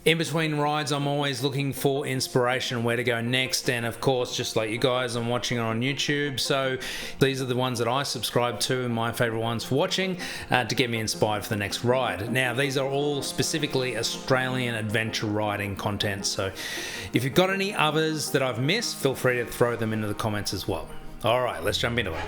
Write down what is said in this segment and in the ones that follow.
In between rides, I'm always looking for inspiration, where to go next, and of course, just like you guys, I'm watching it on YouTube, so these are the ones that I subscribe to and my favourite ones for watching to get me inspired for the next ride. Now, these are all specifically Australian adventure riding content, so if you've got any others that I've missed, feel free to throw them into the comments as well. Alright, let's jump into it.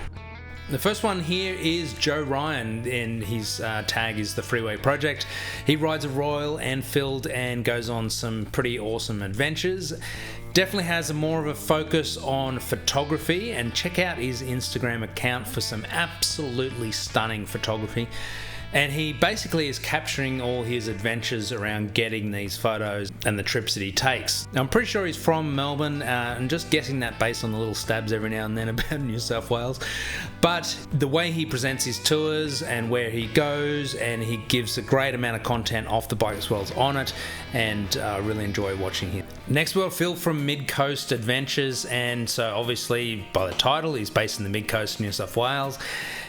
The first one here is Joe Ryan, and his tag is the Freeway Project. He rides a Royal Enfield and goes on some pretty awesome adventures. Definitely has more of a focus on photography, and check out his Instagram account for some absolutely stunning photography. And he basically is capturing all his adventures around getting these photos and the trips that he takes. I'm pretty sure he's from Melbourne, and just guessing that based on the little stabs every now and then about New South Wales. But the way he presents his tours and where he goes, and he gives a great amount of content off the bike as well as on it, and I really enjoy watching him. Next we got Phil from Mid Coast Adventures, and so obviously by the title he's based in the Mid Coast, New South Wales.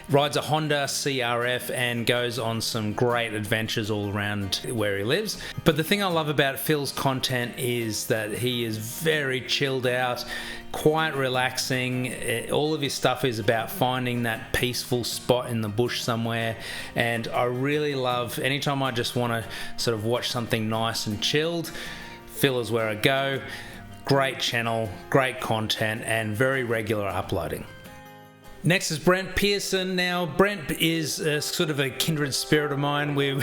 Rides a Honda CRF and goes on some great adventures all around where he lives. But the thing I love about Phil's content is that he is very chilled out, quite relaxing. All of his stuff is about finding that peaceful spot in the bush somewhere, and I really love anytime I just want to sort of watch something nice and chilled, Phil is where I go. Great channel, great content, and very regular uploading. Next is Brent Pearson. Now, Brent is sort of a kindred spirit of mine. We're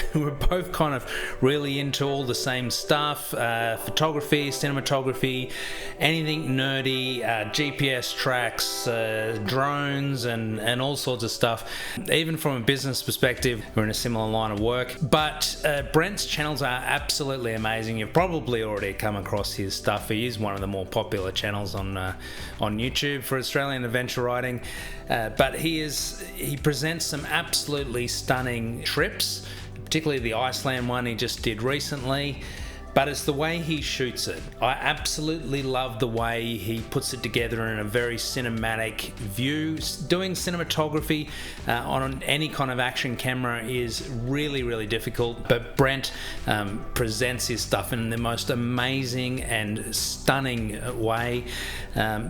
both kind of really into all the same stuff, photography, cinematography, anything nerdy, GPS tracks, drones, and all sorts of stuff. Even from a business perspective, we're in a similar line of work. But Brent's channels are absolutely amazing. You've probably already come across his stuff. He is one of the more popular channels on YouTube for Australian adventure riding. But he presents some absolutely stunning trips, particularly the Iceland one he just did recently. But it's the way he shoots it. I absolutely love the way he puts it together in a very cinematic view. Doing cinematography on any kind of action camera is really, really difficult, but Brent presents his stuff in the most amazing and stunning way.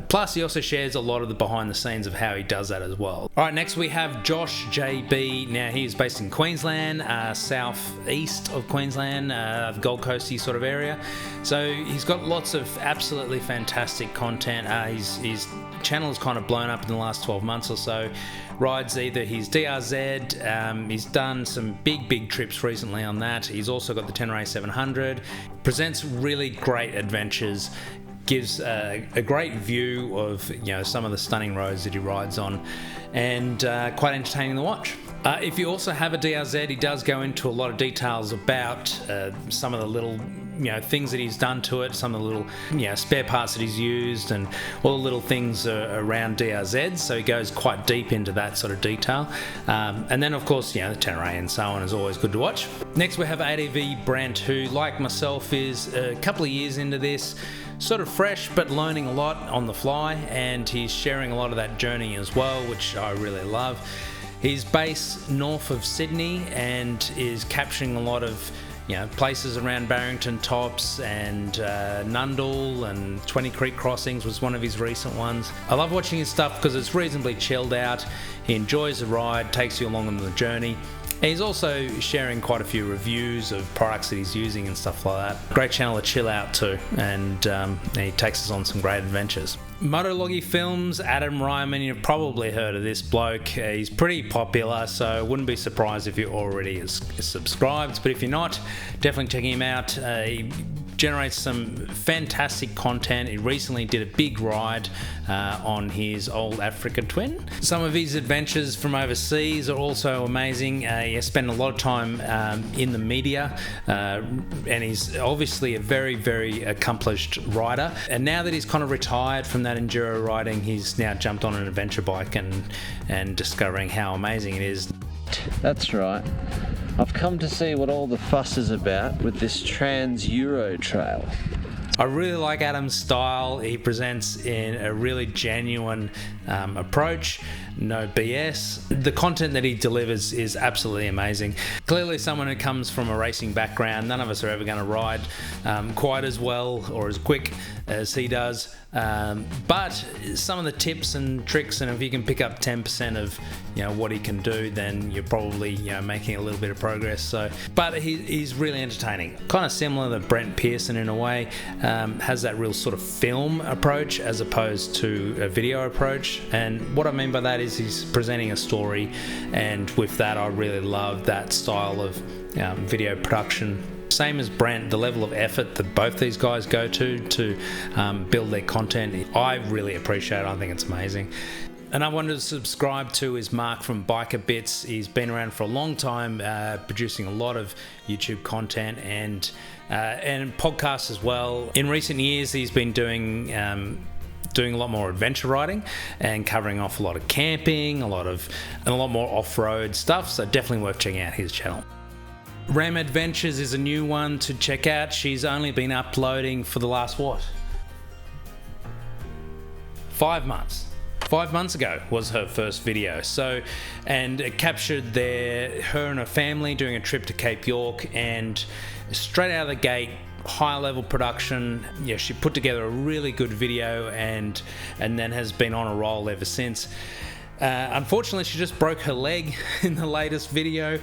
Plus, he also shares a lot of the behind the scenes of how he does that as well. All right, next we have Josh JB. Now, he is based in Queensland, southeast of Queensland, Gold Coasty sort of area. So he's got lots of absolutely fantastic content. His channel has kind of blown up in the last 12 months or so. Rides either his DRZ, he's done some big trips recently on that. He's also got the Tenere 700, presents really great adventures, gives a great view of some of the stunning roads that he rides on, and quite entertaining to watch. If you also have a DRZ, he does go into a lot of details about some of the little things that he's done to it, some of the little spare parts that he's used, and all the little things around DRZ. So he goes quite deep into that sort of detail. And then of course the Tenere and so on is always good to watch. Next we have ADV Brett, who like myself is a couple of years into this, sort of fresh but learning a lot on the fly, and he's sharing a lot of that journey as well, which I really love. He's based north of Sydney and is capturing a lot of places around Barrington Tops and Nundle, and 20 Creek Crossings was one of his recent ones. I love watching his stuff because it's reasonably chilled out. He enjoys the ride, takes you along on the journey. He's also sharing quite a few reviews of products that he's using and stuff like that. Great channel to chill out to, and he takes us on some great adventures. Motologyfilms, Adam Riemann, you've probably heard of this bloke. He's pretty popular, so I wouldn't be surprised if you're already subscribed. But if you're not, definitely check him out. He generates some fantastic content. He recently did a big ride on his old Africa Twin. Some of his adventures from overseas are also amazing. He has spent a lot of time in the media, and he's obviously a very, very accomplished rider. And now that he's kind of retired from that enduro riding, he's now jumped on an adventure bike and discovering how amazing it is. That's right. I've come to see what all the fuss is about with this Trans-Euro Trail. I really like Adam's style. He presents in a really genuine approach, no BS. The content that he delivers is absolutely amazing. Clearly someone who comes from a racing background. None of us are ever going to ride quite as well or as quick as he does, but some of the tips and tricks, and if you can pick up 10% of what he can do, then you're probably making a little bit of progress. So, but he's really entertaining, kind of similar to Brent Pearson in a way. Has that real sort of film approach as opposed to a video approach, and what I mean by that is he's presenting a story, and with that I really love that style of video production. Same as Brent, the level of effort that both these guys go to build their content, I really appreciate it. I think it's amazing. And I wanted to subscribe to is Mark from BikerBits. He's been around for a long time, producing a lot of YouTube content and podcasts as well. In recent years, he's been doing a lot more adventure riding and covering off a lot of camping, a lot more off-road stuff. So definitely worth checking out his channel. Rem Adventures is a new one to check out. She's only been uploading for the last 5 months. 5 months ago was her first video. So, and it captured her and her family doing a trip to Cape York, and straight out of the gate, high level production. She put together a really good video and then has been on a roll ever since. Unfortunately, she just broke her leg in the latest video,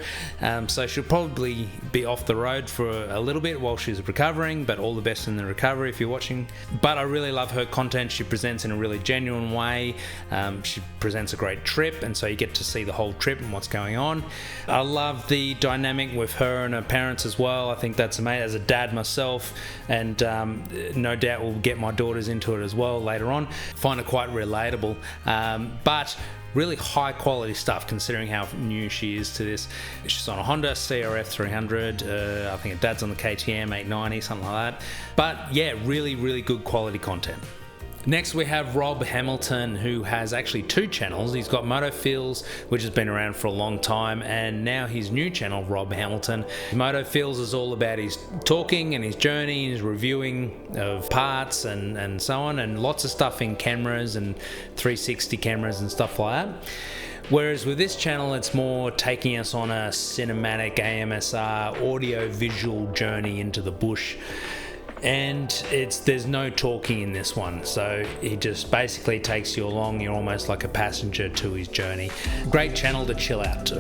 so she'll probably be off the road for a little bit while she's recovering, but all the best in the recovery if you're watching. But I really love her content. She presents in a really genuine way. She presents a great trip, and so you get to see the whole trip and what's going on. I love the dynamic with her and her parents as well. I think that's amazing. As a dad myself, and no doubt will get my daughters into it as well later on. Find it quite relatable, but really high quality stuff considering how new she is to this. She's on a Honda CRF 300, I think her dad's on the KTM 890, something like that. But yeah, really good quality content. Next we have Rob Hamilton, who has actually 2 channels. He's got Motofilms, which has been around for a long time, and now his new channel, Rob Hamilton. Motofilms is all about his talking and his journey, his reviewing of parts and so on, and lots of stuff in cameras and 360 cameras and stuff like that. Whereas with this channel, it's more taking us on a cinematic AMSR audio-visual journey into the bush. And there's no talking in this one, so he just basically takes you along. You're almost like a passenger to his journey. Great channel to chill out to.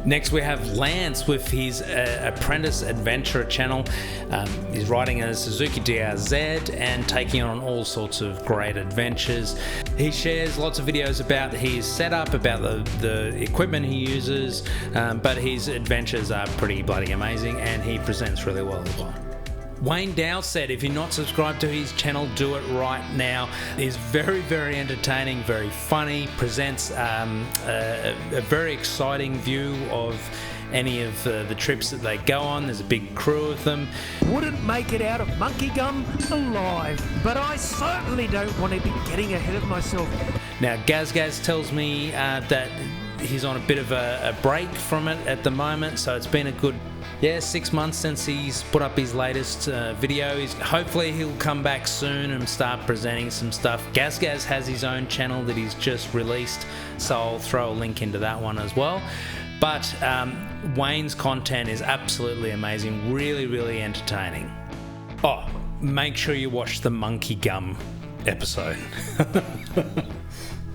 Next we have Lance with his Apprentice Adventure channel. He's riding a Suzuki DRZ and taking on all sorts of great adventures. He shares lots of videos about his setup, about the equipment he uses, but his adventures are pretty bloody amazing, and he presents really well as well. Wayne Dowsent, if you're not subscribed to his channel, do it right now. He's very entertaining, very funny, presents a very exciting view of any of the trips that they go on. There's a big crew of them. Wouldn't make it out of monkey gum alive, but I certainly don't want to be getting ahead of myself. Now Gaz tells me that he's on a bit of a break from it at the moment, so it's been a good 6 months since he's put up his latest video. Hopefully he'll come back soon and start presenting some stuff. Gaz has his own channel that he's just released, so I'll throw a link into that one as well. But Wayne's content is absolutely amazing, really entertaining. Oh, make sure you watch the monkey gum episode.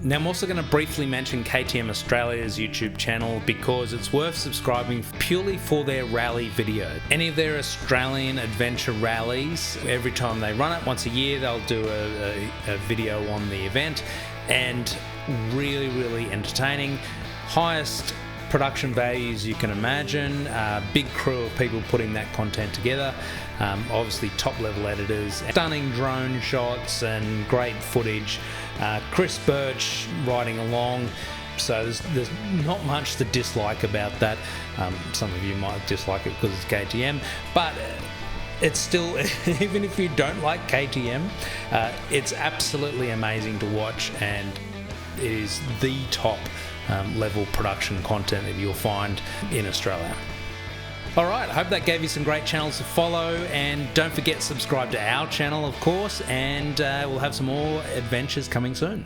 Now I'm also going to briefly mention KTM Australia's YouTube channel because it's worth subscribing purely for their rally video. Any of their Australian adventure rallies, every time they run it, once a year, they'll do a video on the event, and really entertaining. Highest production values you can imagine, big crew of people putting that content together, obviously top level editors, stunning drone shots and great footage, Chris Birch riding along, so there's not much to dislike about that. Some of you might dislike it because it's KTM, but it's still, even if you don't like KTM, it's absolutely amazing to watch, and it is the top level production content that you'll find in Australia. Alright, I hope that gave you some great channels to follow, and don't forget to subscribe to our channel, of course, and we'll have some more adventures coming soon.